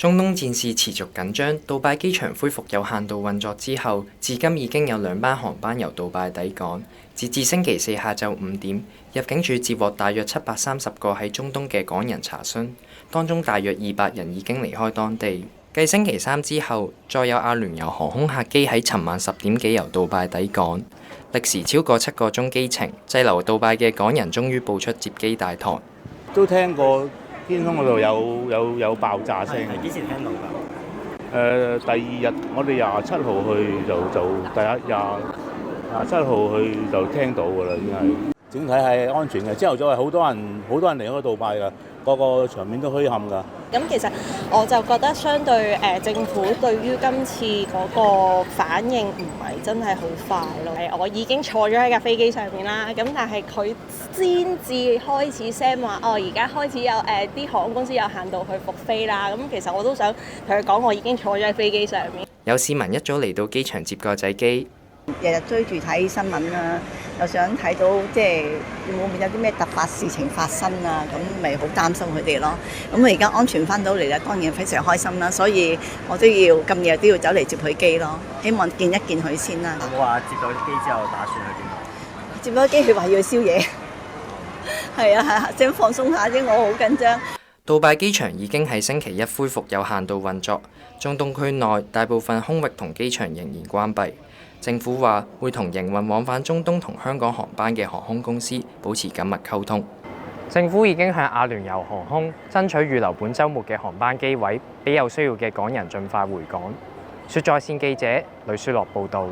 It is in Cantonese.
中東戰事持續緊張，杜拜機場恢復有限度運作之後，至今已經有2班航班由杜拜抵港。截至星期四下晝5點，入境處接獲大約730個喺中東嘅港人查詢，當中大約200人已經離開當地。繼星期三之後，再有阿聯酋航空客機喺尋晚10點幾由杜拜抵港，歷時超過7個鐘機程，滯留杜拜嘅港人終於步出接機大堂。都聽過天空嗰度有爆炸聲。係幾時聽到㗎？第二日我哋27號去就第一27號去就聽到㗎啦，已經係。整體係安全嘅。朝頭早係好多人嚟開杜拜㗎，個個場面都墟冚㗎。咁其實我就覺得相對政府對於今次嗰個反應唔係真係好快咯。我已經坐咗喺架飛機上面啦，咁但係佢先至開始 send 話而家開始有啲航空公司有限度去復飛啦。咁其實我都想同佢講，我已經坐咗喺飛機上面。有市民一早嚟到機場接個仔機。日日追住睇新聞啦，又想睇到即係會唔會有啲咩突發事情發生啊？咁咪好擔心佢哋咯。咁我而家安全翻到嚟啦，當然非常開心啦。所以我都要咁夜都要走嚟接佢機咯，希望見一見佢先啦。有冇話接到機之後打算去邊？接咗機佢話要去宵夜，係啊，想放鬆下啫，我好緊張。杜拜機場已經喺星期一恢復有限度運作，中東區內大部分空域同機場仍然關閉。政府話會同營運往返中東同香港航班嘅航空公司保持緊密溝通。政府已經向阿聯酋航空爭取預留本週末嘅航班機位，俾有需要嘅港人盡快回港。說在線記者呂書樂報導。